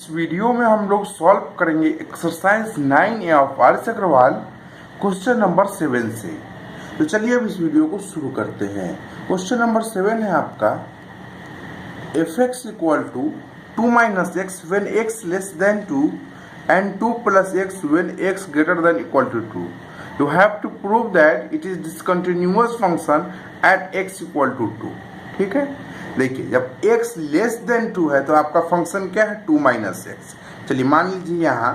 इस वीडियो में हम लोग सॉल्व करेंगे exercise 9A of R S. Aggarwal question number 7 से। तो चलिए अब इस वीडियो को शुरू करते हैं। क्वेश्चन नंबर 7 है आपका f(x) equal to 2 minus x when x less than 2 and 2 plus x when x greater than equal to 2। You have to prove that it is discontinuous function at x equal to 2। ठीक है, देखिए जब x less than 2 है तो आपका function क्या है 2 minus x. चलिए मान लीजिए यहाँ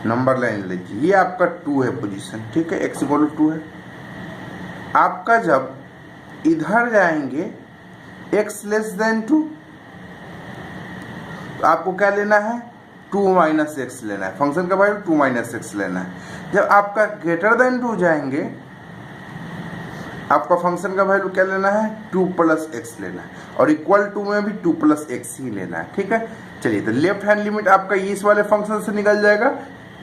नंबर लाइन लीजिए, ये आपका 2 है पोजीशन, ठीक है, x इक्वल टू 2 है। आपका जब इधर जाएंगे x लेस देन 2 तो आपको क्या लेना है 2 माइनस एक्स लेना है, फंक्शन का वैल्यू 2 माइनस एक्स लेना है। जब आपका ग्रेटर देन 2 जाएंगे आपका फंक्शन का वैल्यू क्या लेना है 2 प्लस एक्स लेना है, और इक्वल टू में भी 2 प्लस एक्स ही लेना है। ठीक है, चलिए तो लेफ्ट हैंड लिमिट आपका इस वाले फंक्शन से निकल जाएगा।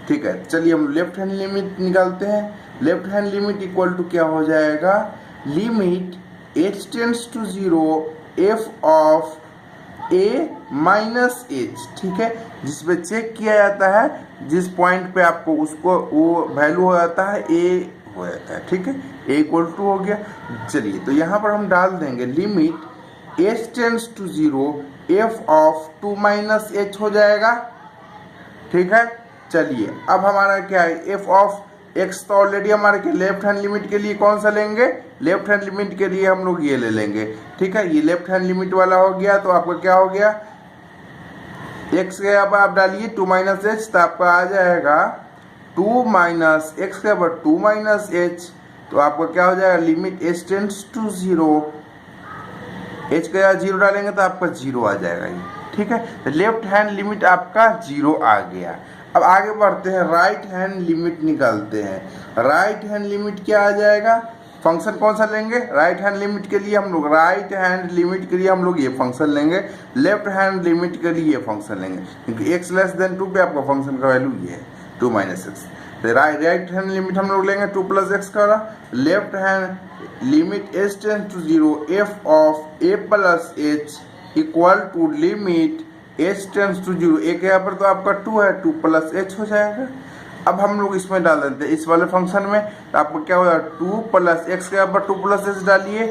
ठीक है, चलिए हम लेफ्ट हैंड लिमिट निकालते हैं। Left hand limit equal to क्या हो जाएगा, limit h tends to 0 f of a minus h। ठीक है, जिसपे चेक किया जाता है जिस पॉइंट पे आपको उसको वो वैल्यू हो जाता है a हो जाता है। ठीक है, a इक्वल टू हो गया। चलिए तो यहाँ पर हम डाल देंगे limit h tends to 0 f of 2 minus h हो जाएगा। ठीक है, चलिए अब हमारा क्या है f ऑफ x तो ऑलरेडी हमारे के लेफ्ट हैंड लिमिट के लिए कौन सा लेंगे, लेफ्ट हैंड लिमिट के लिए हम लोग ये ले लेंगे। ठीक है, ये लेफ्ट हैंड लिमिट वाला हो गया। तो आपका क्या हो गया x के अब आप डालिए 2 माइनस एच, तो आपका आ जाएगा 2 माइनस एक्स के ऊपर 2 माइनस एच। तो आपका क्या हो जाएगा limit h tends to 0, h का 0 डालेंगे तो आपका 0 आ जाएगा ये। ठीक है, तो लेफ्ट हैंड लिमिट आपका 0 आ गया। अब आगे बढ़ते हैं, राइट हैंड लिमिट निकालते हैं। राइट हैंड लिमिट क्या आ जाएगा, फंक्शन कौन सा लेंगे राइट हैंड लिमिट के लिए हम लोग, राइट हैंड लिमिट के लिए हम लोग ये फंक्शन लेंगे, लेफ्ट हैंड लिमिट के लिए ये फंक्शन लेंगे, क्योंकि x लेस देन 2 पे आपका फंक्शन का वैल्यू ये है 2 माइनस एक्स। तो राइट हैंड लिमिट हम लोग लेंगे 2 प्लस एक्स का, left hand limit h tends to 0 f of a plus h equal to limit h tends to 0, एक यहाँ पर तो आपका 2 है 2 प्लस h हो जाएगा। अब हम लोग इसमें डाल देते हैं इस वाले फंक्शन में, तो आपको क्या होगा 2 प्लस एक्स के ऊपर 2 प्लस एच डालिए,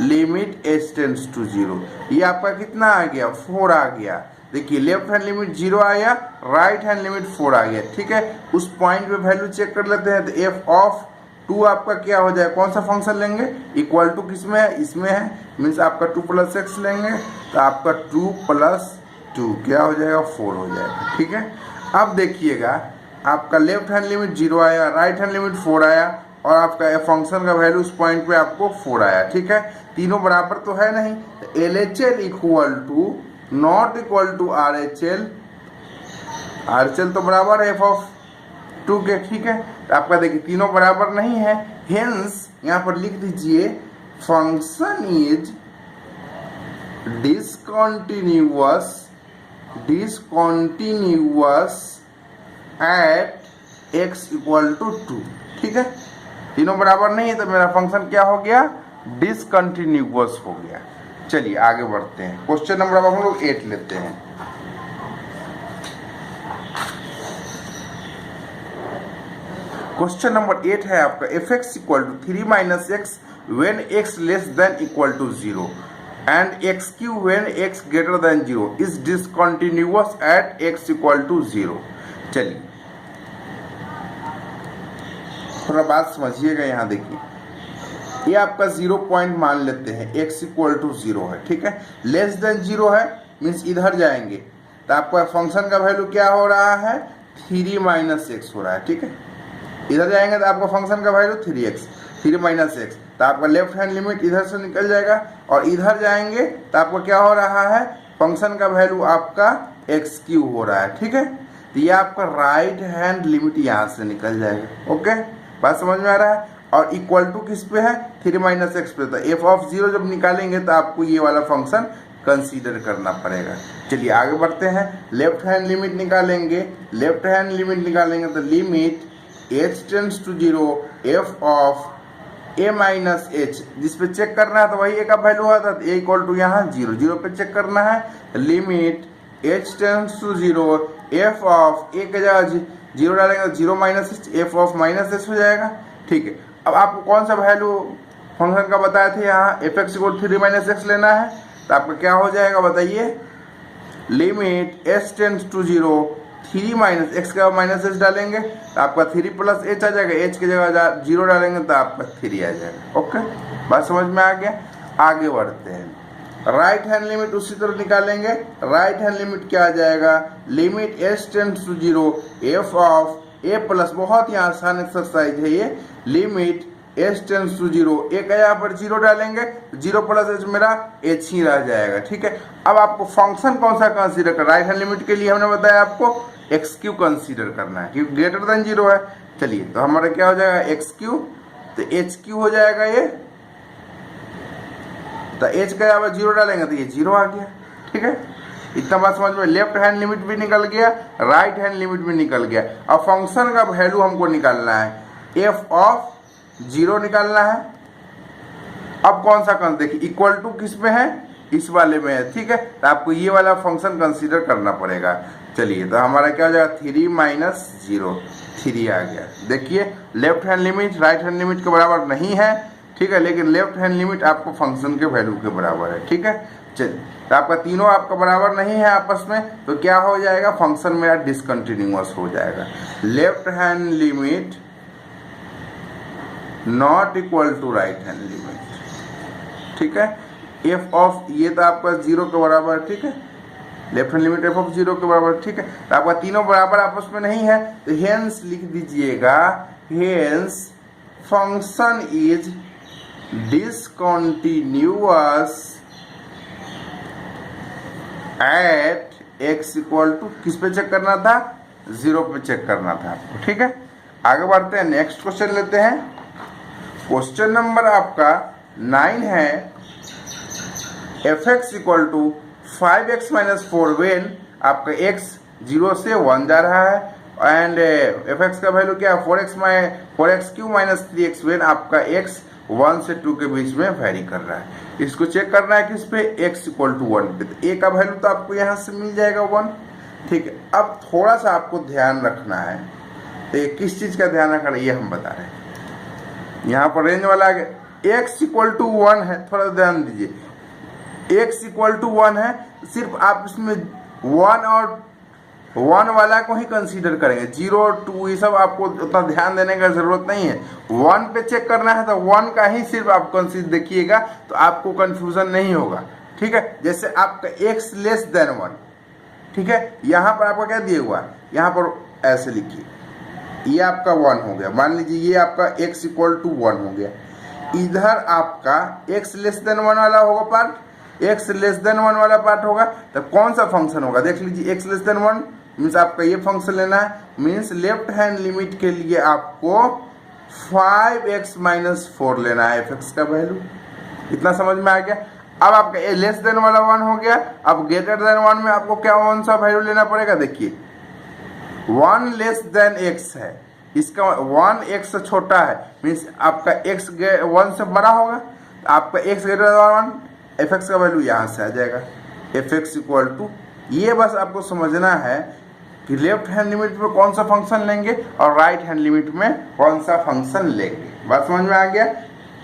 लिमिट h टेंड्स टू 0, ये आपका कितना आ गया 4 आ गया। देखिए लेफ्ट हैंड लिमिट 0 आया, राइट हैंड लिमिट 4 आ गया। ठीक है, उस पॉइंट पे वैल्यू चेक कर लेते हैं। तो f ऑफ 2 आपका क्या हो जाए, कौन सा फंक्शन लेंगे, इक्वल टू किसमें है, इसमें है, मीन्स आपका 2 प्लस एक्स लेंगे तो आपका 2 प्लस 2 क्या हो जाएगा 4 हो जाएगा। ठीक है, अब देखिएगा आपका लेफ्ट हैंड लिमिट 0 आया, राइट हैंड लिमिट 4 आया, और आपका फंक्शन का वैल्यू उस पॉइंट पे आपको 4 आया। ठीक है, तीनों बराबर तो है नहीं, तो LHL equal to not equal to RHL, RHL तो बराबर है f ऑफ 2 के। ठीक है, तो आपका देखिए तीनों बराबर नहीं है, हेंस यहाँ पर लिख दीजिए function is discontinuous at x equal to 2। ठीक है, तीनों बराबर नहीं है तो मेरा फंक्शन क्या हो गया डिसकंटिन्यूअस हो गया। चलिए आगे बढ़ते हैं, क्वेश्चन नंबर अब हम लोग 8 लेते हैं। क्वेश्चन नंबर 8 है आपका f(x) equal to 3 minus x when x less than equal to 0 and x³ when x greater than 0 is discontinuous at x equal to 0। चलिए थोड़ा बात समझिएगा, यहाँ देखिए ये आपका 0 पॉइंट मान लेते हैं, x इक्वल टू 0 है। ठीक है, लेस देन 0 है मीन्स इधर जाएंगे तो आपका फंक्शन का वैल्यू क्या हो रहा है 3 माइनस एक्स हो रहा है। ठीक है, इधर जाएंगे तो आपका फंक्शन का वैल्यू 3 माइनस एक्स, तो आपका लेफ्ट हैंड लिमिट इधर से निकल जाएगा, और इधर जाएंगे तो आपको क्या हो रहा है फंक्शन का वैल्यू आपका x³ हो रहा है। ठीक है, तो ये आपका राइट हैंड लिमिट यहाँ से निकल जाएगा। ओके, बात समझ में आ रहा है, और इक्वल टू किस पे है 3 माइनस एक्स पे, तो f ऑफ 0 जब निकालेंगे तो आपको ये वाला फंक्शन कंसीडर करना पड़ेगा। चलिए आगे बढ़ते हैं, लेफ्ट हैंड लिमिट निकालेंगे, लेफ्ट हैंड लिमिट निकालेंगे तो limit h tends to 0 f of a minus h, जिस पे चेक करना है तो वही a का वैल्यू आता है, a इक्वल टू यहाँ 0 पे चेक करना है, limit h tends to 0 f of a के जगह 0 डालेंगे तो 0 minus h, f of minus H हो जाएगा। ठीक है, अब आपको कौन सा वैल्यू फंक्शन का बताए थे यहाँ f x equal 3 minus x लेना है, तो आपका क्या हो जाएगा बताइए, limit h tends to 0 3 minus x के माइनस एच डालेंगे तो आपका 3 प्लस एच आ जाएगा, एच की जगह 0 डालेंगे तो आपका 3 आ जाएगा। ओके, बात समझ में आ गया। आगे बढ़ते हैं, राइट हैंड लिमिट उसी तरह निकालेंगे। राइट हैंड लिमिट क्या आ जाएगा, limit h tends to 0 F of a plus, बहुत ही आसान एक्सरसाइज है ये, limit h tends to 0 a का यहाँ पर 0 डालेंगे, 0 प्लस एच मेरा एच ही रह जाएगा। ठीक है, अब आपको फंक्शन कौन सा कंसीडर कर, राइट हैंड लिमिट के लिए हमने बताया आपको एक्स क्यू कंसीडर करना है क्योंकि ग्रेटर देन 0 है। चलिए, तो हमारा क्या हो जाएगा एक्स क्यू, तो एच क्यू हो जाएगा ये, तो एच का यहाँ पर 0 डालेंगे तो ये 0 आ गया। ठीक है, इतना बात समझ में। लेफ्ट हैंड लिमिट भी निकल गया, राइट हैंड लिमिट भी निकल गया। अब फंक्शन का वैल्यू हमको निकालना है, एफ ऑफ 0 निकालना है। अब कौन सा कंस, देखिए इक्वल टू किस में है, इस वाले में है। ठीक है, तो आपको ये वाला फंक्शन कंसीडर करना पड़ेगा। चलिए, तो हमारा क्या हो जाएगा 3 माइनस 0, 3 आ गया। देखिए, left hand limit right hand limit के बराबर नहीं है। ठीक है, लेकिन लेफ्ट हैंड लिमिट आपको फंक्शन के वैल्यू के बराबर है। ठीक है, चलिए, तो आपका तीनों आपका बराबर नहीं है आपस में, तो क्या हो जाएगा, फंक्शन मेरा डिसकंटिन्यूअस हो जाएगा। Left hand limit not equal to right hand limit. ठीक है, एफ ऑफ ये तो आपका 0 के बराबर। ठीक है, left hand limit F of 0 के बराबर। ठीक है, तो आपका तीनों बराबर आपस में नहीं है, तो हेंस लिख दीजिएगा, hence function is discontinuous at x equal to, किस पे चेक करना था, 0 पे चेक करना था आपको। ठीक है, आगे बढ़ते हैं, नेक्स्ट क्वेश्चन लेते हैं। क्वेश्चन नंबर आपका 9 है, f x equal to 5x minus 4 when आपका x 0 से 1 जा रहा है, एंड एफ एक्स का वैल्यू क्या है 4x cube minus 3x when आपका x 1 से 2 के बीच में वेरी कर रहा है। इसको चेक करना है किस पे, x इक्वल टू 1 पे, तो a का वैल्यू तो आपको यहाँ से मिल जाएगा 1। ठीक है, अब थोड़ा सा आपको ध्यान रखना है, तो ये किस चीज़ का ध्यान रखना है ये हम बता रहे हैं। यहाँ पर रेंज वाला x इक्वल टू 1 है, थोड़ा ध्यान दीजिए, x इक्वल टू 1 है, सिर्फ आप इसमें 1 और 1 वाला को ही कंसीडर करेंगे, 0 2 ये सब आपको उतना ध्यान देने का जरूरत नहीं है। 1 पे चेक करना है तो 1 का ही सिर्फ आप कंसीडर देखिएगा, तो आपको कंफ्यूजन नहीं होगा। ठीक है, जैसे आपका x लेस देन 1, ठीक है, यहाँ पर आपका क्या दिया हुआ है, यहाँ पर ऐसे लिखिए, ये आपका 1 हो गया, मान लीजिए ये आपका x इक्वल टू 1 हो गया। इधर आपका x लेस देन 1 वाला होगा पार्ट, x लेस देन 1 वाला पार्ट होगा, तो कौन सा फंक्शन होगा, देख लीजिए, x लेस देन 1 मीन्स आपका ये फंक्शन लेना है, मीन्स लेफ्ट हैंड लिमिट के लिए आपको 5x माइनस 4 लेना है, f का वैल्यू। इतना समझ में आ गया। अब आपका लेस देन वाला 1 हो गया, अब ग्रेटर देन 1 में आपको क्या कौन सा वैल्यू लेना पड़ेगा, देखिए 1 लेस देन x है, इसका 1 x से छोटा है, मीन्स आपका x 1 से बड़ा होगा, तो आपका x ग्रेटर देन 1 f का वैल्यू यहाँ से आ जाएगा, f इक्वल टू, ये बस आपको समझना है कि लेफ्ट हैंड लिमिट में कौन सा फंक्शन लेंगे और राइट हैंड लिमिट में कौन सा फंक्शन लेंगे। बात समझ में आ गया।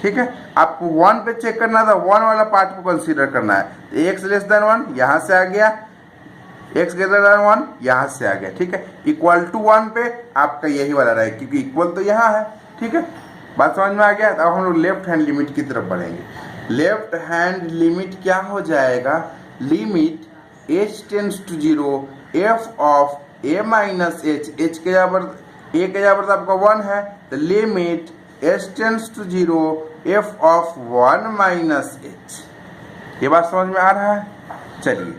ठीक है, आपको 1 पे चेक करना था, 1 वाला पार्ट को कंसीडर करना है, तो x लेस देन 1 यहाँ से आ गया, x ग्रेटर देन 1 यहाँ से आ गया। ठीक है, इक्वल टू 1 पे आपका यही वाला रहेगा क्योंकि इक्वल तो यहाँ है। ठीक है, बात समझ में आ गया। अब हम लोग लेफ्ट हैंड लिमिट की तरफ बढ़ेंगे। लेफ्ट हैंड लिमिट क्या हो जाएगा, limit h tends to 0 f of a minus h, h के यहाँ पर a के यहाँ पर तो आपका 1 है, तो limit h tends to 0 f of 1 minus h। ये बात समझ में आ रहा है। चलिए,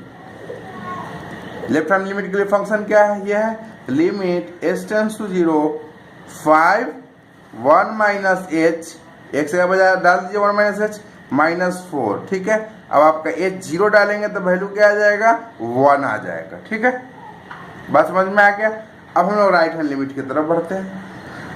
लेफ्ट हैंड लिमिट के लिए फंक्शन क्या है, ये है limit h tends to 0 5 1 minus h, x का बजाय डाल दीजिए 1 माइनस h माइनस 4। ठीक है, अब आपका h 0 डालेंगे तो वैल्यू क्या आ जाएगा, 1 आ जाएगा। ठीक है, बात समझ में आ गया। अब हम लोग राइट हैंड लिमिट की तरफ बढ़ते हैं।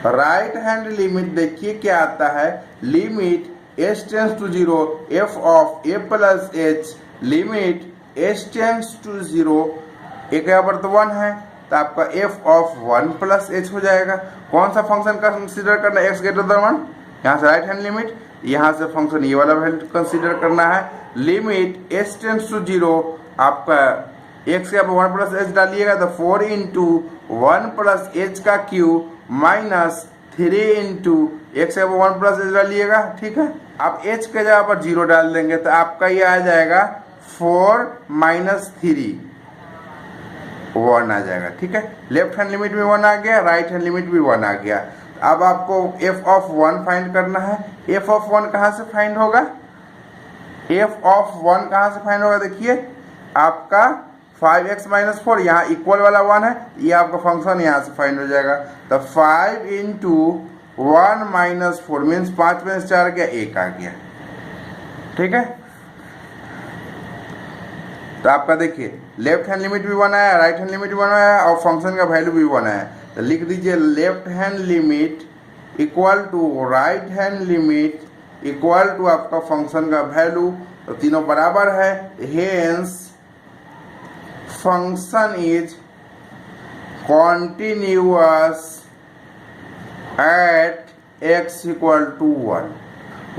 राइट हैंड लिमिट देखिए क्या आता है, limit h tends to 0 f of a plus h, limit h tends to 0 एक यहाँ पर तो 1 है, तो आपका f ऑफ 1 प्लस h हो जाएगा। कौन सा फंक्शन का कंसीडर करना है, x ग्रेटर देन 1, यहाँ से राइट हैंड लिमिट, यहाँ से फंक्शन ये वाला वैल्यू कंसीडर करना है। लिमिट h टेंड्स टू 0, आपका x के ऊपर 1 प्लस h डालिएगा तो 4 इंटू 1 प्लस h का क्यूब माइनस 3 इंटू x के ऊपर 1 प्लस h डालिएगा, ठीक है। आप h के जगह पर 0 डाल देंगे तो आपका ये आ जाएगा 4 माइनस 3 1 आ जाएगा, ठीक है। लेफ्ट हैंड लिमिट में 1 आ गया, राइट हैंड लिमिट भी 1 आ गया। अब आपको f ऑफ 1 फाइंड करना है। f ऑफ 1 कहाँ से फाइंड होगा, f ऑफ 1 कहाँ से फाइंड होगा, देखिए आपका 5x माइनस 4, यहाँ इक्वल वाला 1 है, ये आपका फंक्शन यहाँ से फाइंड हो जाएगा। तो 5 इंटू 1 माइनस 4 मीन्स 5 में 4 गया, 1 आ गया, ठीक है। तो आपका देखिए लेफ्ट हैंड लिमिट भी 1 आया, राइट हैंड लिमिट भी 1 आया और फंक्शन का वैल्यू भी 1 आया। तो लिख दीजिए left hand limit equal to right hand limit equal to आपका फंक्शन का वैल्यू, तो तीनों बराबर है। Hence function is continuous at x equal to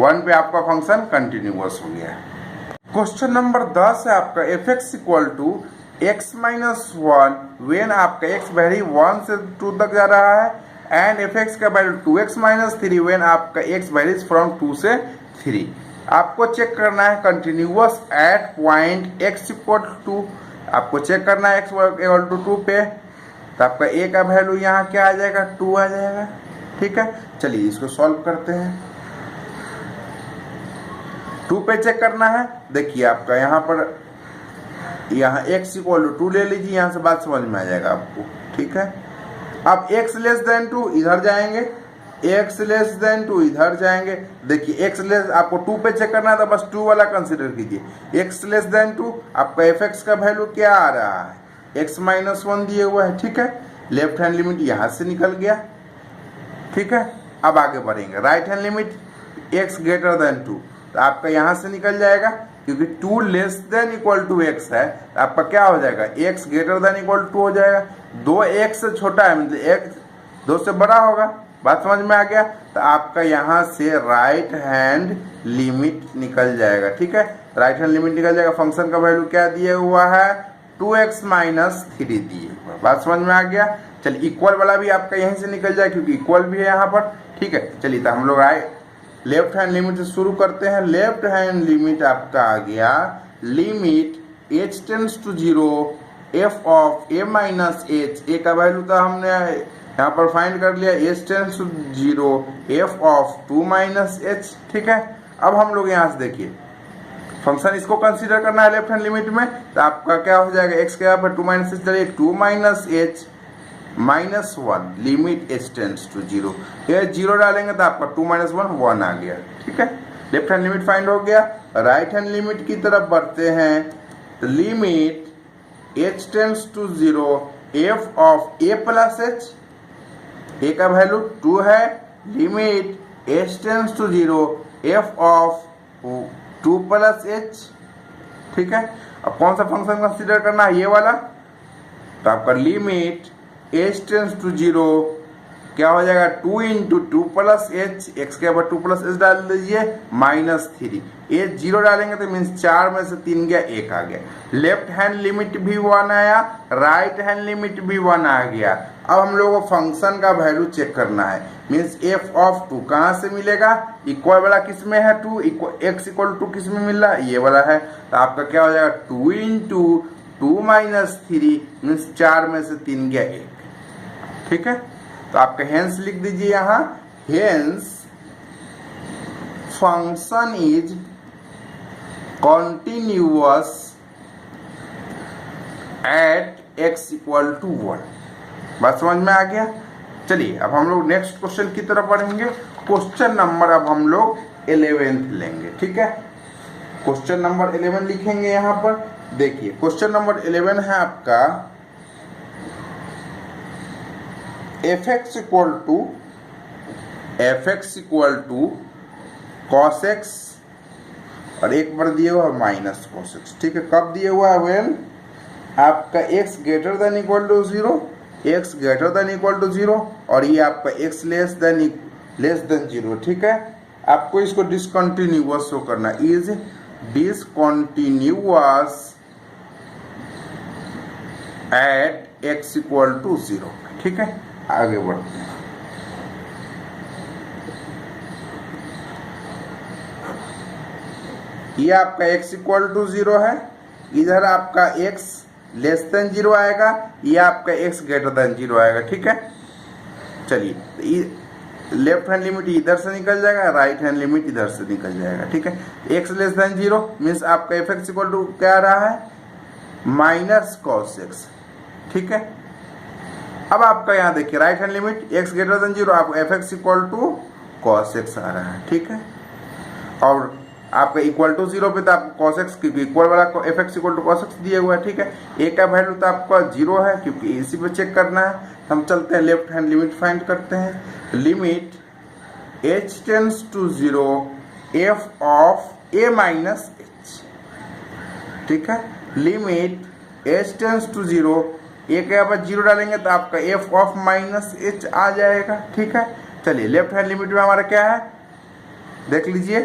1 पे आपका फंक्शन कंटिन्यूअस हो गया। क्वेश्चन नंबर 10 है आपका fx equal to x minus 1 when आपका x वैल्यू 1 से 2 तक जा रहा है, एंड fx का वैल्यू 2x माइनस 3 वेन आपका x वैल्यूज फ्रॉम 2 से 3। आपको चेक करना है continuous at point x equal to, आपको चेक करना है x इक्वल टू 2 पे, तो आपका a का वैल्यू यहाँ क्या आ जाएगा, 2 आ जाएगा, ठीक है। चलिए इसको सॉल्व करते हैं। 2 पे चेक करना है, देखिए आपका यहाँ पर यहाँ x इक्वल टू 2 ले लीजिए, यहाँ से बात समझ में आ जाएगा आपको, ठीक है। अब x लेस देन 2 इधर जाएंगे, x लेस देन 2 इधर जाएंगे। देखिए x लेस आपको 2 पे चेक करना है तो बस 2 वाला कंसिडर कीजिए। x लेस देन 2 आपका fx का वैल्यू क्या आ रहा है, x माइनस 1 दिए हुआ है, ठीक है। लेफ्ट हैंड लिमिट यहाँ से निकल गया, ठीक है। अब आगे बढ़ेंगे, right hand limit x greater than 2, तो आपका यहाँ से निकल जाएगा क्योंकि 2 less than equal to x है, तो आपका क्या हो जाएगा, x greater than equal to हो जाएगा। 2x से छोटा है मतलब x 2 से बड़ा होगा, बात समझ में आ गया। तो आपका यहाँ से राइट हैंड लिमिट निकल जाएगा, ठीक है। राइट हैंड लिमिट निकल जाएगा। फंक्शन का वैल्यू क्या दिया हुआ है, 2x माइनस 3 दिए हुआ, बात समझ में आ गया। चलिए इक्वल वाला भी आपका यहीं से निकल जाए क्योंकि इक्वल भी है यहाँ पर, ठीक है। चलिए तो हम लोग आए लेफ्ट हैंड लिमिट से शुरू करते हैं। लेफ्ट हैंड लिमिट आपका आ गया limit h tends to 0 f of a minus h, a का वैल्यू तो हमने यहाँ पर फाइंड कर लिया, h tends to 0 f of 2 minus h, ठीक है। अब हम लोग यहाँ से देखिए फंक्शन इसको कंसीडर करना है लेफ्ट हैंड लिमिट में, तो आपका क्या हो जाएगा, x के यहाँ पर 2 माइनस h चलिए 2 minus h minus 1 limit h tends to 0, ये 0 डालेंगे तो आपका 2 माइनस 1 आ गया, ठीक है। लेफ्ट हैंड लिमिट फाइंड हो गया। राइट हैंड लिमिट की तरफ बढ़ते हैं, तो limit h tends to 0 f of a plus h, a का वैल्यू 2 है, limit h tends to 0 f of 2 plus h, ठीक है। अब कौन सा फंक्शन कंसीडर करना है, ये वाला, तो आपका लिमिट h टेंड्स टू 0 क्या हो जाएगा, 2 इंटू 2 प्लस h, x के ऊपर 2 प्लस h डाल दीजिए माइनस 3, ये 0 डालेंगे तो मीन्स 4 में से 3 गया, 1 आ गया। लेफ्ट हैंड लिमिट भी 1 आया, राइट हैंड लिमिट भी 1 आ गया। अब हम लोगों को फंक्शन का वैल्यू चेक करना है, मीन्स f ऑफ 2 कहाँ से मिलेगा, इक्वल वाला किस में है 2, x इक्वल टू किस में मिल रहा है, ये वाला है। तो आपका क्या हो जाएगा 2 इंटू 2 माइनस 3 मीन्स 4 में से 3 गया 1, ठीक है। तो आपका हेंस लिख दीजिए यहाँ, hence function is continuous at x equal to 1, बात समझ में आ गया। चलिए अब हम लोग नेक्स्ट क्वेश्चन की तरफ बढ़ेंगे। क्वेश्चन नंबर अब हम लोग 11th लेंगे, ठीक है। क्वेश्चन नंबर 11 लिखेंगे यहाँ पर। देखिए क्वेश्चन नंबर 11 है आपका fx equal to cos x और एक बार दिए हुआ है माइनस cos x, ठीक है। कब दिए हुआ है, वेन आपका x greater than equal to 0, x greater than equal to 0 और ये आपका x लेस देन 0। ठीक है, आपको इसको डिसकंटिन्यूअस शो करना, is discontinuous at x equal to 0। ठीक है, आगे बढ़ते हैं। ये आपका x इक्वल टू 0 है, इधर आपका x लेस देन 0 आएगा, ये आपका x ग्रेटर देन 0 आएगा। ठीक है, चलिए लेफ्ट हैंड लिमिट इधर से निकल जाएगा, राइट हैंड लिमिट इधर से निकल जाएगा। ठीक है, x लेस देन 0 मीन्स आपका एफ एक्स इक्वल टू क्या आ रहा है, माइनस कॉस x। ठीक है, अब आपका यहाँ देखिए right hand limit x greater than 0, आपको f x equal to cos x आ रहा है। ठीक है, और आपका इक्वल टू 0 पे तो आपको cos x क्योंकि इक्वल वाला f x equal to cos x दिया हुआ है। ठीक है, a का वैल्यू तो आपका 0 है क्योंकि इसी पे चेक करना है। हम चलते हैं लेफ्ट हैंड लिमिट फाइंड करते हैं। Limit h tends to 0 f of a minus h। ठीक है, limit h tends to 0, a के यहाँ पर 0 डालेंगे तो आपका f ऑफ माइनस h आ जाएगा। ठीक है, चलिए लेफ्ट हैंड लिमिट में हमारा क्या है देख लीजिए,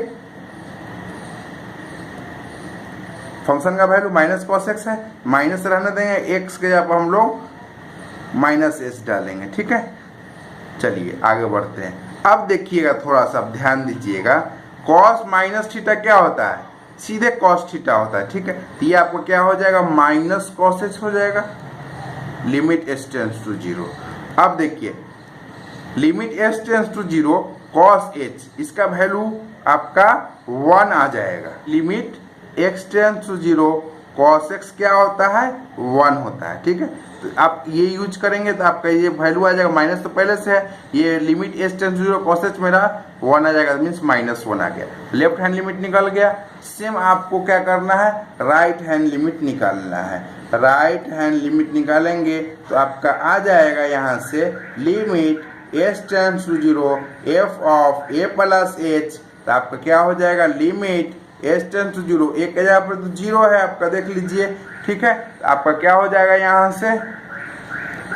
फंक्शन का वैल्यू माइनस कॉस एक्स है, माइनस रहने देंगे, एक्स के जगह पर हम लोग माइनस एस डालेंगे। ठीक है, चलिए आगे बढ़ते हैं। अब देखिएगा थोड़ा सा ध्यान दीजिएगा, कॉस माइनस थीटा क्या होता है, सीधे कॉस थीटा होता है। ठीक है, तो ये आपको क्या हो जाएगा, माइनस कॉस एच हो जाएगा। Limit s tends to 0। अब देखिए limit s tends to 0 cos h, इसका वैल्यू आपका 1 आ जाएगा। Limit x tends to 0 cos x क्या होता है, 1 होता है। ठीक है, तो आप ये यूज करेंगे तो आपका ये वैल्यू आ जाएगा, माइनस तो पहले से है, ये limit h tends to 0 cos h मेरा 1 आ जाएगा, मीन्स माइनस 1 आ गया। लेफ्ट हैंड लिमिट निकल गया। सेम आपको क्या करना है, राइट हैंड लिमिट निकालना है। राइट हैंड लिमिट निकालेंगे तो आपका आ जाएगा यहाँ से limit h tends to 0 f of a plus h, तो आपका क्या हो जाएगा, लिमिट h टेंड्स टू 0, एक जगह पर तो 0 है आपका देख लीजिए। ठीक है, आपका क्या हो जाएगा यहाँ से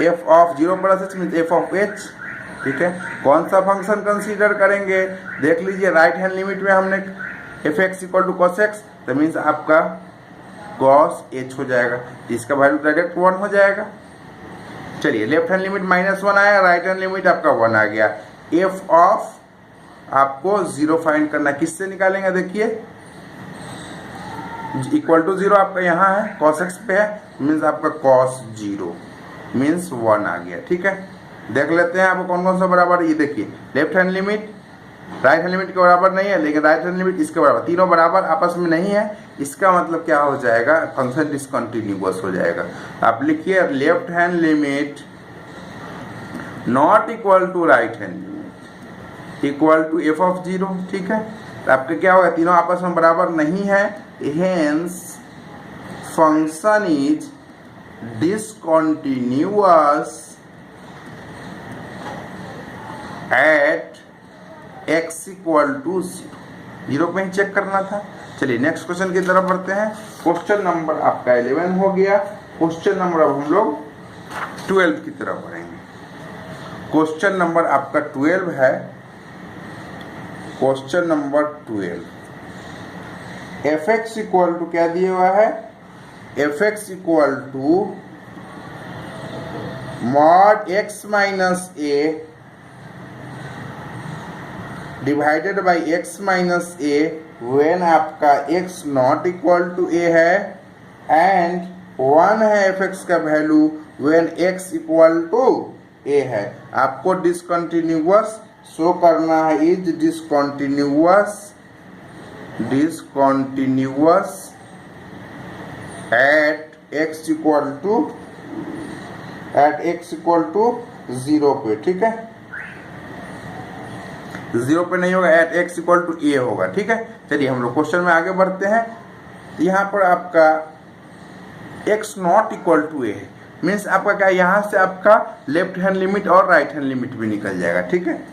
f of 0 plus h means f of h। ठीक है, कौन सा फंक्शन कंसीडर करेंगे देख लीजिए, राइट हैंड लिमिट में हमने f x equal to cos x, तो मीन्स आपका कॉस h हो जाएगा, इसका वैल्यू डायरेक्ट 1 हो जाएगा। चलिए लेफ्ट हैंड लिमिट माइनस 1 आया, राइट हैंड लिमिट आपका 1 आ गया। f ऑफ आपको 0 फाइंड करना, किससे निकालेंगे देखिए, इक्वल टू 0 आपका यहाँ है, कॉस एक्स पे है, मीन्स आपका कॉस 0 मीन्स 1 आ गया। ठीक है, देख लेते हैं आपको कौन कौन सा बराबर। ये देखिए left hand limit right hand limit के बराबर नहीं है, लेकिन राइट हैंड लिमिट इसके बराबर, तीनों बराबर आपस में नहीं है। इसका मतलब क्या हो जाएगा, फंक्शन डिसकंटिन्यूअस हो जाएगा। आप लिखिए left hand limit not equal to right hand limit equal to f of 0। ठीक है, तो आपके क्या होगा, तीनों आपस में बराबर नहीं है, hence function is discontinuous at x equal to 0 पे ही चेक करना था। चलिए नेक्स्ट क्वेश्चन की तरफ बढ़ते हैं। क्वेश्चन नंबर आपका 11 हो गया। क्वेश्चन नंबर अब हम लोग 12 की तरफ बढ़ेंगे। क्वेश्चन नंबर आपका 12 है। Question number 12, f x equal to क्या दिया हुआ है, f x equal to mod x minus a divided by x minus a when आपका x not equal to a है एंड 1 है एफ एक्स का value when x equal to a है। आपको डिसकंटिन्यूअस शो करना है, is discontinuous at x equal to 0 पे। ठीक है, 0 पे नहीं होगा, at x equal to a होगा। ठीक है, चलिए हम लोग क्वेश्चन में आगे बढ़ते हैं। यहाँ पर आपका x not equal to a है, मीन्स आपका क्या, यहाँ से आपका लेफ्ट हैंड लिमिट और राइट हैंड लिमिट भी निकल जाएगा। ठीक है,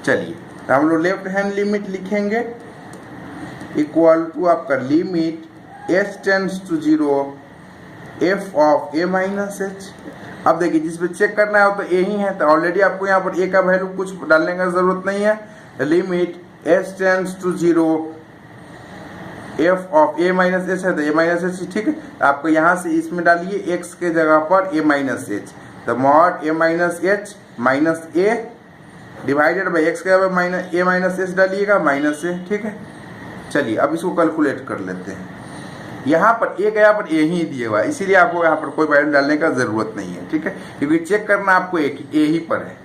चलिए तो हम लोग लेफ्ट हैंड लिमिट लिखेंगे इक्वल टू आपका limit h tends to 0 F of A minus h. अब देखिए जिस पे चेक करना है वो तो ए ही है, तो ऑलरेडी आपको यहाँ पर ए का वैल्यू कुछ डालने का जरूरत नहीं है। Limit s tends to 0 F of A minus h है तो ए माइनस एच, ठीक है। आपको यहाँ से इसमें डालिए एक्स के जगह पर ए माइनस एच, तो mod A minus H minus a divided by x के जगह माइनस ए माइनस एच डालिएगा माइनस ए, ठीक है। चलिए अब इसको कैलकुलेट कर लेते हैं। यहाँ पर ए का यहाँ पर ए ही दिया हुआ है, इसीलिए आपको यहाँ पर कोई वैल्यू डालने का जरूरत नहीं है, ठीक है, क्योंकि चेक करना आपको ए ही पर है,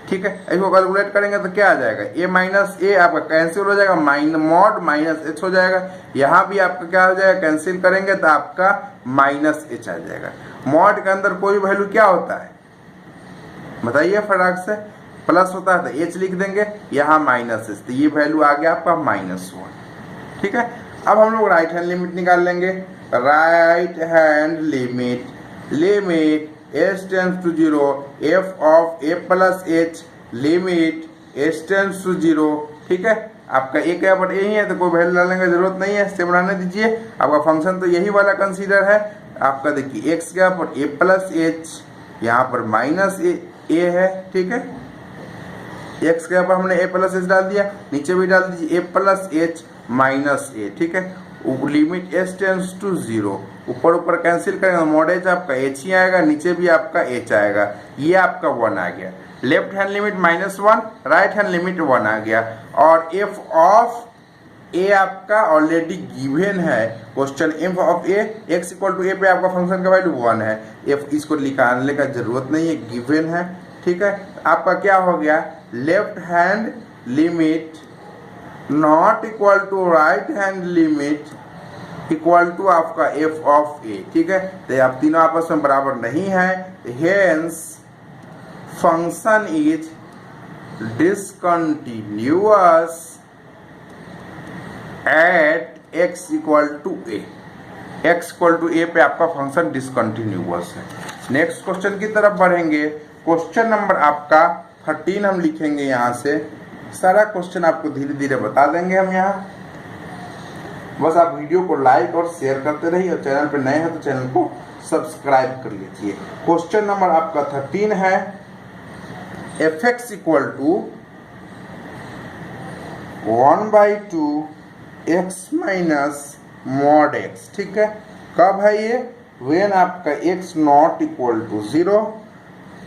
ठीक है। इसको कैलकुलेट करेंगे तो क्या आ जाएगा, ए माइनस ए आपका कैंसिल हो जाएगा, मॉड माइनस एच हो जाएगा। यहाँ भी आपका क्या हो जाएगा, कैंसिल करेंगे तो आपका माइनस एच आ जाएगा। मॉड के अंदर कोई वैल्यू क्या होता है बताइए फटाक से, प्लस होता है तो एच लिख देंगे, यहाँ माइनस एच, तो ये वैल्यू आ गया आपका -1, ठीक है। अब हम लोग राइट हैंड लिमिट निकाल लेंगे। Right hand limit s tends to 0 F of a plus h limit s tends to 0, ठीक है। आपका ए के यहाँ पर ए ही है तो कोई वैल्यू डालने की जरूरत नहीं है, इससे बढ़ाने दीजिए। आपका फंक्शन तो यही वाला कंसीडर है। आपका देखिए एक्स के यहाँ पर ए प्लस एच, यहाँ पर माइनस ए है, ठीक है। एक्स के यहाँ पर हमने ए प्लस एच डाल दिया, नीचे भी डाल दीजिए ए प्लस एच माइनस ए, ठीक है। लिमिट एस टेंड्स टू 0, ऊपर ऊपर कैंसिल करेंगे, मॉड एच आपका एच ही आएगा, नीचे भी आपका एच आएगा, ये आपका 1 आ गया। Left hand limit -1, right hand limit 1 आ गया। और एफ ऑफ ए आपका ऑलरेडी गिवन है question, F of A X equal to A पे आपका फंक्शन का वैल्यू 1 है, एफ इसको निकालने का जरूरत नहीं है, गिवन है, ठीक है। आपका क्या हो गया, left hand limit not equal to right hand limit equal to आपका एफ ऑफ ए, ठीक है। तो आप तीनों आपस में बराबर नहीं है, hence function is discontinuous at x equal to A, X equal to A पे आपका फंक्शन डिसकंटिन्यूअस है। नेक्स्ट क्वेश्चन की तरफ बढ़ेंगे। क्वेश्चन नंबर आपका 13 हम लिखेंगे, यहाँ से सारा क्वेश्चन आपको धीरे धीरे बता देंगे हम यहाँ। बस आप वीडियो को लाइक और शेयर करते रहिए, और चैनल पे नए हैं तो चैनल को सब्सक्राइब कर लीजिए। क्वेश्चन नंबर आपका 13 है, f x equal to 1/2 x minus mod x, ठीक है। कब है ये, वेन आपका x not equal to 0,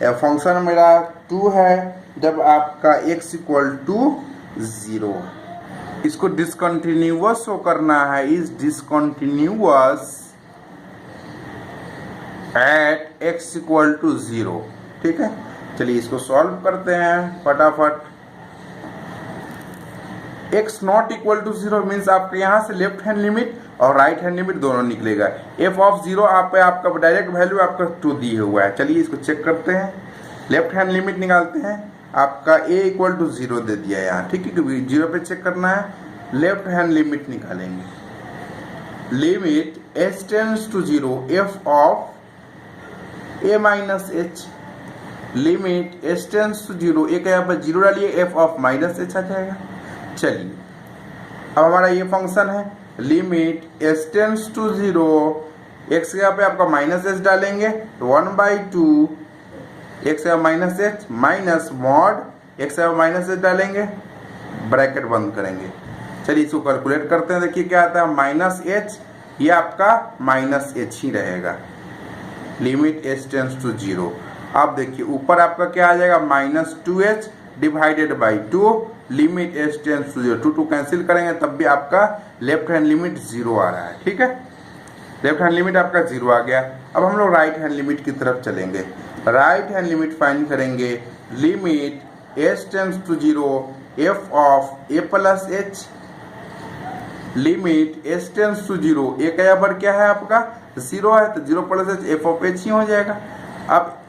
function मेरा 2 है, जब आपका x इक्वल टू 0। इसको डिसकंटिन्यूअस शो करना है, is discontinuous at x equal to 0, ठीक है। चलिए इसको सॉल्व करते हैं फटाफट। x not equal to 0 means आपके यहाँ से लेफ्ट हैंड लिमिट और राइट हैंड लिमिट दोनों निकलेगा। f ऑफ 0 आपका डायरेक्ट वैल्यू आपका 2 दिए हुआ है। चलिए इसको चेक करते हैं, लेफ्ट हैंड लिमिट निकालते हैं। आपका a इक्वल टू 0 दे दिया है यहाँ, ठीक है, क्योंकि 0 पे चेक करना है। लेफ्ट हैंड लिमिट निकालेंगे, limit s tends to 0 F of a minus h, limit s tends to 0, a का यहाँ पर 0 डालिए, एफ ऑफ माइनस एच आ जाएगा। चलिए अब हमारा ये फंक्शन है, limit s tends to 0, x के यहाँ पे आपका माइनस एच डालेंगे, 1/2 x minus H minus mod x minus h डालेंगे, ब्रैकेट बंद करेंगे। चलिए इसको कैलकुलेट करते हैं, देखिए क्या आता है, माइनस एच, ये आपका माइनस एच ही रहेगा। लिमिट एच टेंड्स टू 0, अब देखिए ऊपर आपका क्या आ जाएगा, -2h divided by 2, limit H tends to 0, 2 cancel करेंगे तब भी आपका लेफ्ट हैंड लिमिट 0 आ रहा है, ठीक है। लेफ्ट हैंड लिमिट आपका 0 आ गया। अब हम लोग राइट हैंड लिमिट की तरफ चलेंगे। राइट हैंड लिमिट फाइंड करेंगे, limit s tends to 0 F of a plus h, limit s tends to 0, a का यहाँ पर क्या है आपका 0 है, तो 0 plus H F of H ही हो जाएगा। अब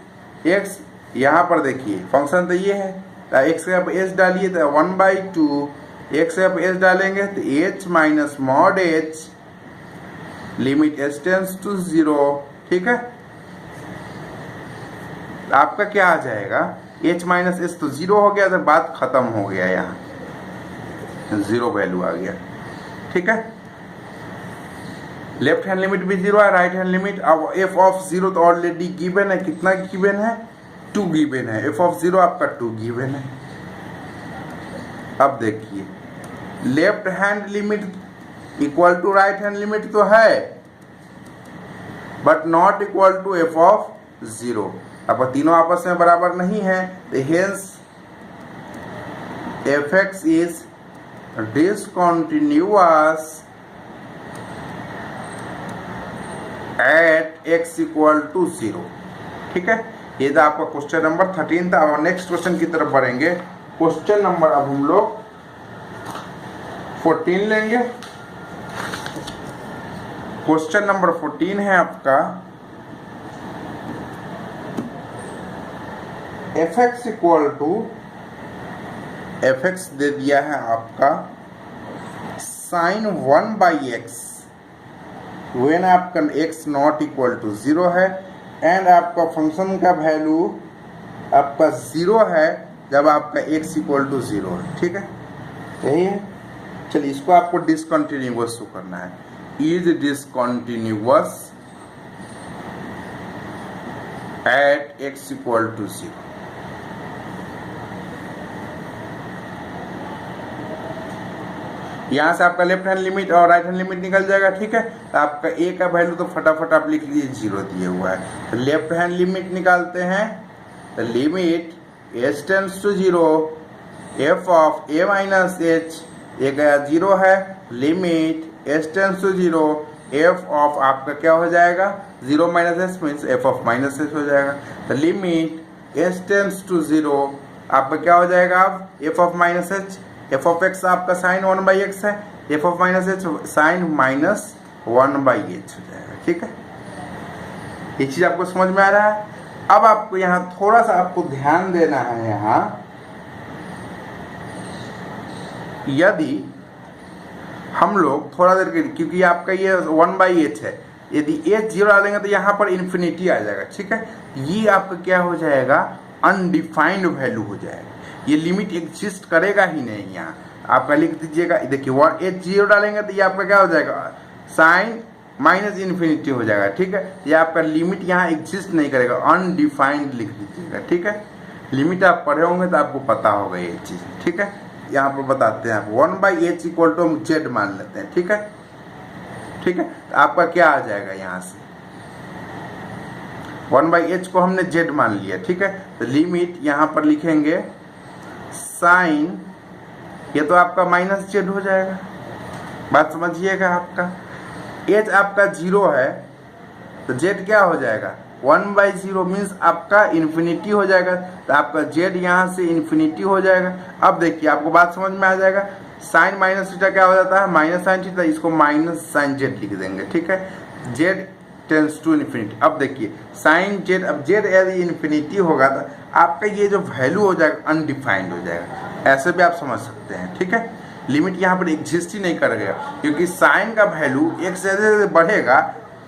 एक्स यहाँ पर देखिए फंक्शन तो ये है, तो एक्स का यहाँ पर एच डालिए तो 1/2, एक्स का यहाँ पर एच डालेंगे तो h minus mod h, limit H tends to 0, ठीक है। आपका क्या आ जाएगा, h माइनस एच तो 0 हो गया, तो बात खत्म हो गया, यहाँ 0 वैल्यू आ गया, ठीक है। लेफ्ट हैंड लिमिट भी 0 है, राइट हैंड लिमिट। अब एफ ऑफ 0 तो ऑलरेडी गिवन है, कितना गिवन है, 2 गिवन है, एफ ऑफ 0 आपका 2 गिवन है। अब देखिए left hand limit equal to right hand limit तो है, but not equal to f of 0। अब तीनों आपस में बराबर नहीं है, तो hence f x is discontinuous at x equal to 0। ठीक है, ये था आपका क्वेश्चन नंबर 13 था। और नेक्स्ट क्वेश्चन की तरफ बढ़ेंगे। क्वेश्चन नंबर अब हम लोग 14 लेंगे। क्वेश्चन नंबर 14 है आपका F x equal to, F X दे दिया है आपका साइन 1/x वेन आपका x नॉट इक्वल टू 0 है, एंड आपका फंक्शन का वैल्यू आपका 0 है जब आपका x इक्वल टू 0 है। ठीक है, यही है। चलिए इसको आपको डिसकंटिन्यूअस शो करना है, is discontinuous at x equal to 0। यहाँ से आपका लेफ्ट हैंड लिमिट और राइट हैंड लिमिट निकल जाएगा। ठीक है, तो आपका ए का वैल्यू तो फटाफट आप लिख लीजिए, 0 दिए हुआ है। तो लेफ्ट हैंड लिमिट निकालते हैं, तो limit H tends to 0 F of A minus H, A गया 0 है, limit H tends to 0 F of आपका क्या हो जाएगा, 0 minus H means F of minus H हो जाएगा। तो लिमिट एच टेंड्स टू 0 आपका क्या हो जाएगा, अब f of minus h, F of x आपका साइन 1/x है, f of minus h sine minus 1/h हो जाएगा। ठीक है, ये चीज आपको समझ में आ रहा है। अब आपको यहाँ थोड़ा सा आपको ध्यान देना है, यहाँ यदि हम लोग थोड़ा देर के, क्योंकि आपका ये 1/h है, यदि h 0 डालेंगे तो यहाँ पर इन्फिनिटी आ जाएगा। ठीक है, ये आपका क्या हो जाएगा, अनडिफाइंड वैल्यू हो जाएगा, ये लिमिट एग्जिस्ट करेगा ही नहीं। यहाँ आपका लिख दीजिएगा, देखिए h 0 डालेंगे तो ये आपका क्या हो जाएगा, साइन माइनस इन्फिनिटी हो जाएगा। ठीक है, ये आपका लिमिट यहाँ एग्जिस्ट नहीं करेगा, अनडिफाइंड लिख दीजिएगा। ठीक है, लिमिट आप पढ़े होंगे तो आपको पता होगा ये चीज़। ठीक है, यहाँ पर बताते हैं आप 1/h इक्वल टू हम z मान लेते हैं। ठीक है, ठीक है, तो आपका क्या आ जाएगा, यहाँ से 1/h को हमने z मान लिया। ठीक है, तो लिमिट यहाँ पर लिखेंगे साइन, ये तो आपका माइनस z हो जाएगा, बात समझिएगा। आपका h आपका 0 है तो z क्या हो जाएगा, 1/0 मीन्स आपका इन्फिनिटी हो जाएगा, तो आपका z यहाँ से इन्फिनिटी हो जाएगा। अब देखिए आपको बात समझ में आ जाएगा, साइन माइनस थीटा क्या हो जाता है, माइनस साइन थीटा, इसको माइनस साइन z लिख देंगे। ठीक है, z टेंस टू इन्फिनिटी। अब देखिए साइन z, अब z यदि इन्फिनिटी होगा तो आपका ये जो वैल्यू हो जाएगा अनडिफाइंड हो जाएगा, ऐसे भी आप समझ सकते हैं। ठीक है, लिमिट यहाँ पर एग्जिस्ट ही नहीं करेगा, क्योंकि साइन का वैल्यू एक से जैसे बढ़ेगा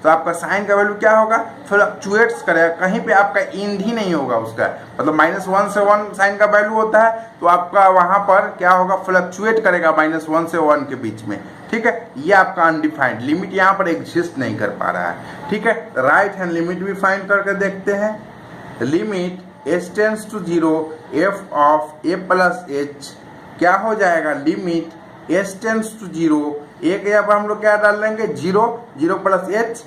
तो आपका साइन का वैल्यू क्या होगा, फ्लक्चुएट्स करेगा, कहीं पे आपका एंड ही नहीं होगा उसका, मतलब -1 से 1 साइन का वैल्यू होता है तो आपका वहाँ पर क्या होगा, फ्लक्चुएट करेगा -1 से 1 के बीच में। ठीक है, ये आपका अनडिफाइंड लिमिट यहाँ पर एग्जिस्ट नहीं कर पा रहा है। ठीक है, राइट हैंड लिमिट भी फाइंड करके देखते हैं। Limit h tends to 0 F of a plus h क्या हो जाएगा, लिमिट h टेंड्स टू 0, एक यहाँ पर हम लोग क्या डाल लेंगे, 0 plus h,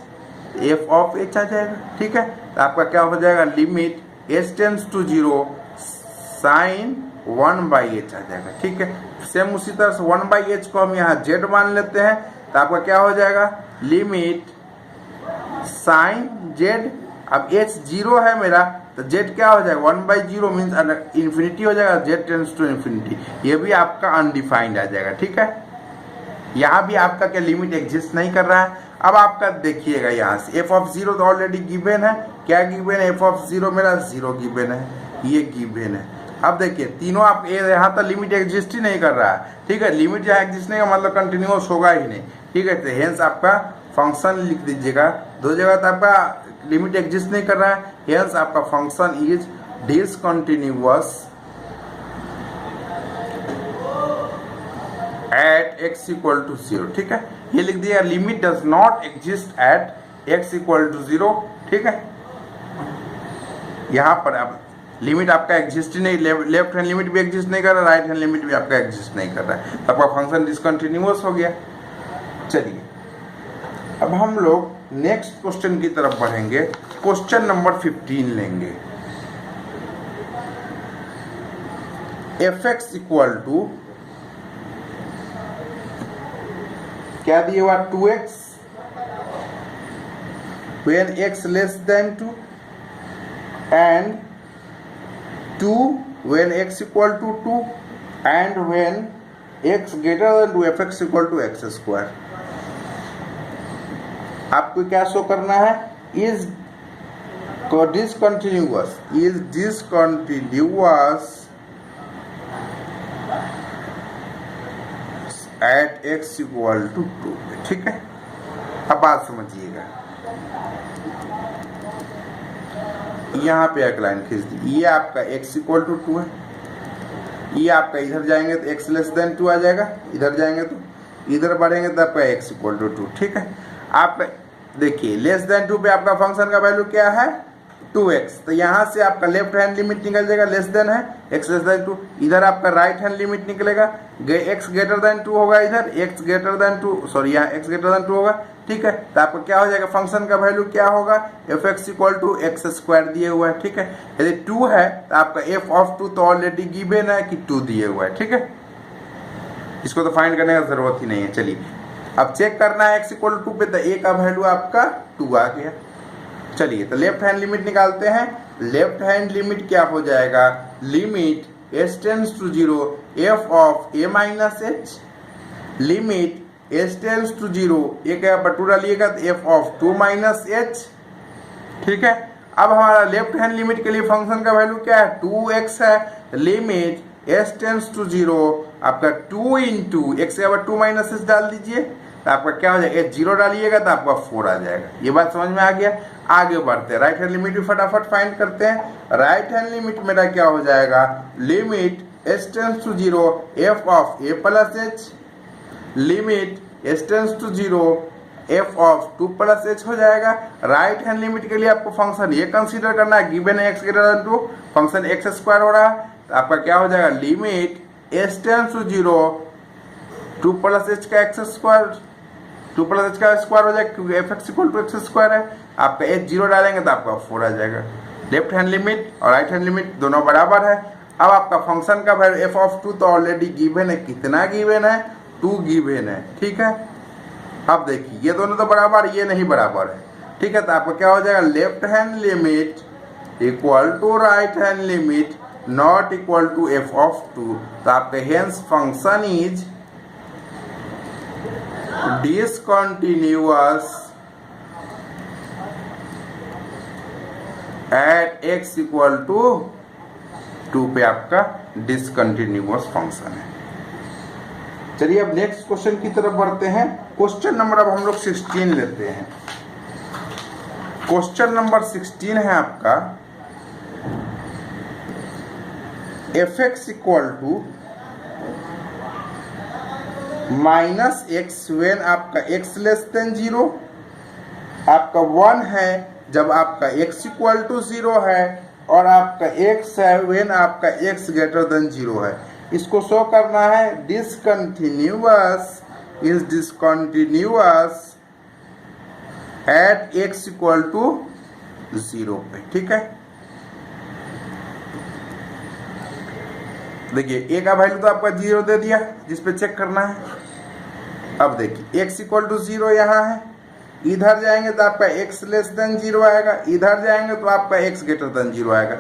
f of h आ जाएगा। ठीक है, तो आपका क्या हो जाएगा, limit h tends to 0 sine 1/h आ जाएगा। ठीक है, सेम उसी तरह से 1/h को हम यहाँ z मान लेते हैं, तो आपका क्या हो जाएगा, लिमिट साइन z, अब h 0 है मेरा तो z क्या हो जाएगा, 1/0 मीन्स इन्फिनिटी हो जाएगा, z टेंड्स टू इन्फिनिटी, ये भी आपका अनडिफाइंड आ जाएगा। ठीक है, यहाँ भी आपका क्या लिमिट एग्जिस्ट नहीं कर रहा है। अब आपका देखिएगा यहाँ से एफ ऑफ 0 तो ऑलरेडी गिवन है, क्या गिवन है, एफ ऑफ 0 मेरा 0 गिवन है, ये गिवन है। अब देखिए तीनों आप यहाँ तक लिमिट एग्जिस्ट ही नहीं कर रहा है। ठीक है, लिमिट जहाँ एग्जिस्ट नहीं मतलब कंटिन्यूअस होगा ही नहीं। ठीक है, तो हेंस आपका फंक्शन लिख दीजिएगा, दो जगह तो आपका लिमिट एग्जिस्ट नहीं कर रहा है, हेंस आपका function is discontinuous at x equal to 0। ठीक है, ये लिख दिया limit does not exist at x equal to 0, ठीक है। यहाँ पर अब लिमिट आपका एग्जिस्ट ही नहीं, लेफ्ट हैंड लिमिट भी एग्जिस्ट नहीं कर रहा, राइट हैंड लिमिट भी आपका एग्जिस्ट नहीं कर रहा है, तो आपका फंक्शन डिसकंटिन्यूअस हो गया। चलिए अब हम लोग नेक्स्ट क्वेश्चन की तरफ बढ़ेंगे। क्वेश्चन नंबर 15 लेंगे। एफ एक्स इक्वल टू क्या दिए हुआ 2x when x less than 2 and 2 when x equal to 2 and when x greater than 2 fx equal to x square। आपको क्या शो करना है, is discontinuous at x equal to 2, ठीक है। अब बात समझिएगा, यहाँ पे एक लाइन खींच दी, ये आपका x इक्वल टू 2 है, ये आपका इधर जाएंगे तो x लेस देन 2 आ जाएगा, इधर जाएंगे तो इधर बढ़ेंगे तो आपका x इक्वल टू 2, ठीक है। आप देखिए लेस देन 2 पे आपका फंक्शन का वैल्यू क्या है 2x, तो यहाँ से आपका लेफ्ट हैंड लिमिट निकल जाएगा, लेस देन है x लेस देन 2, इधर आपका राइट हैंड लिमिट निकलेगा, x ग्रेटर देन 2 होगा, इधर x ग्रेटर देन 2 सॉरी यहाँ x ग्रेटर देन 2 होगा, ठीक है। तो आपका क्या हो जाएगा, फंक्शन का वैल्यू क्या होगा f x equal to x square दिए हुआ है, ठीक है। यदि 2 है तो आपका एफ ऑफ 2 तो ऑलरेडी गिवन है कि 2 दिए हुआ है, ठीक है, इसको तो फाइंड करने का जरूरत ही नहीं है। चलिए अब चेक करना है x इक्वल टू 2 पे, तो a का वैल्यू आपका 2 आ गया। चलिए तो लेफ्ट हैंड लिमिट निकालते हैं। लेफ्ट हैंड लिमिट क्या हो जाएगा, limit s tends to 0 f of a minus h, limit s tends to 0 एक यहाँ पर 2 डालिएगा तो f ऑफ 2 माइनस h, ठीक है। अब हमारा लेफ्ट हैंड लिमिट के लिए फंक्शन का वैल्यू क्या है 2x है, लिमिट s टेंड्स टू 0 आपका 2 इंटू x के बाद 2 माइनस h डाल दीजिए तो आपका क्या हो जाएगा, 0 डालिएगा तो आपका 4 आ जाएगा। ये बात समझ में आ गया। आगे बढ़ते हैं, राइट हैंड लिमिट भी फटाफट फाइंड करते हैं। राइट हैंड लिमिट मेरा क्या हो जाएगा, limit s tends to 0 f of a plus h, limit s tends to 0 f of 2 plus h हो जाएगा। राइट हैंड लिमिट के लिए आपको फंक्शन ये कंसीडर करना है, गिवन है x greater than 2, function x square हो रहा है, तो आपका क्या हो जाएगा, limit s tends to 0 2 plus h का x स्क्वायर, 2 प्लस h का स्क्वायर हो जाएगा क्योंकि f x equal to x square है। आपका h 0 डालेंगे तो आपका 4 आ जाएगा। लेफ्ट हैंड लिमिट और राइट हैंड लिमिट दोनों बराबर है। अब आपका फंक्शन का वैल्यू एफ ऑफ 2 तो ऑलरेडी गिवन है, कितना गिवन है 2 गिवन है, ठीक है। अब देखिए ये दोनों तो बराबर, ये नहीं बराबर है, ठीक है। तो आपका क्या हो जाएगा, left hand limit equal to right hand limit not equal to f of 2, तो आपका hence function is discontinuous at x equal to 2 पे आपका डिसकंटिन्यूअस फंक्शन है। चलिए अब नेक्स्ट क्वेश्चन की तरफ बढ़ते हैं। क्वेश्चन नंबर अब हम लोग 16 लेते हैं। क्वेश्चन नंबर 16 है आपका F x equal to minus x when आपका x लेस देन 0, आपका 1 है जब आपका x इक्वल टू 0 है, और आपका x है वेन आपका x ग्रेटर देन 0 है। इसको शो करना है discontinuous is discontinuous at x equal to 0 पे, ठीक है। देखिए a का वैल्यू तो आपका 0 दे दिया जिस पे चेक करना है। अब देखिए x इक्वल टू 0 यहाँ है, इधर जाएंगे तो आपका x लेस देन 0 आएगा, इधर जाएंगे तो आपका x ग्रेटर देन 0 आएगा।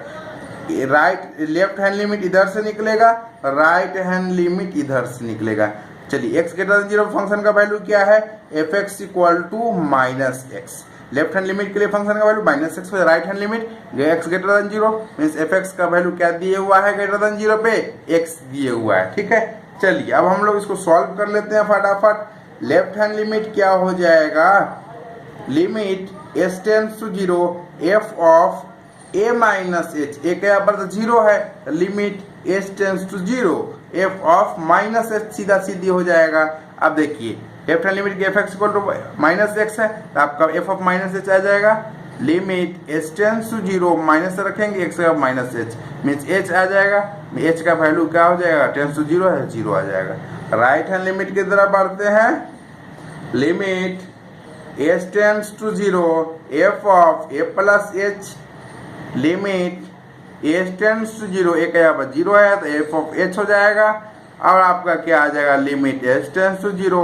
राइट लेफ्ट हैंड लिमिट इधर से निकलेगा, राइट हैंड लिमिट इधर से निकलेगा। चलिए x ग्रेटर देन 0 फंक्शन का वैल्यू क्या है, f x equal to minus x. Left hand limit के लिए फंक्शन का वैल्यू माइनस एक्स हो, right hand limit x greater than 0 means f x का वैल्यू क्या दिए हुआ है, ग्रेटर देन 0 पे x दिए हुआ है, ठीक है। चलिए अब हम लोग इसको सॉल्व कर लेते हैं फटाफट। लेफ्ट हैंड लिमिट क्या हो जाएगा, limit s tends to 0 f of a minus h, एक यहाँ पर तो 0 है, limit s tends to 0 f of minus h सीधा सीधी हो जाएगा। अब देखिए लेफ्ट हैंड लिमिट की f x equal to minus x है तो आपका एफ ऑफ माइनस एच आ जाएगा। Limit h tends to zero, minus से रखेंगे एक्स का माइनस एच मीन्स एच आ जाएगा। एच का वैल्यू क्या हो जाएगा, टेंस टू जीरो है, जीरो आ जाएगा। राइट हैंड लिमिट की तरफ बढ़ते हैं। Limit h tends to zero f of a plus h, limit h tends to zero, एक यहाँ पर जीरो है तो एफ ऑफ एच हो जाएगा। और आपका क्या आ जाएगा, limit h tends to zero.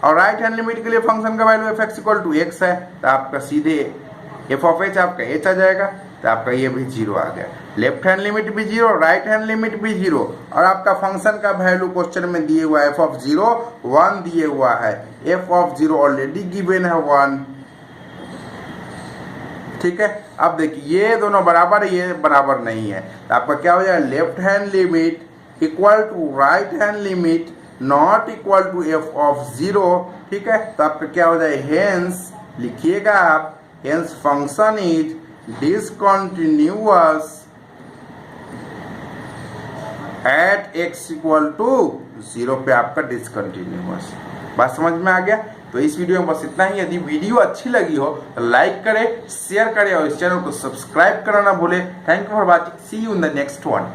और राइट हैंड लिमिट के लिए फंक्शन का value f x equal to x है तो आपका सीधे एफ ऑफ एच आपका एच आ जाएगा तो आपका ये भी जीरो आ गया। लेफ्ट हैंड लिमिट भी जीरो, राइट हैंड लिमिट भी जीरो। और आपका फंक्शन का वैल्यू क्वेश्चन में दिए हुआ है एफ ऑफ जीरो 1 दिए हुआ है। F of zero already given है 1, ठीक है। अब देखिए ये दोनों बराबर, ये बराबर नहीं है तो आपका क्या हो जाएगा, left hand limit equal to right hand limit not equal to f of zero, ठीक है। तो आपका क्या हो जाएगा, हेंस लिखिएगा आप, hence function is discontinuous at x equal to zero पे आपका डिसकंटिन्यूअस। बात समझ में आ गया। तो इस वीडियो में बस इतना ही। यदि वीडियो अच्छी लगी हो तो लाइक करें, शेयर करें और इस चैनल को सब्सक्राइब करना ना भूलें। Thank you for watching, see you in the next one.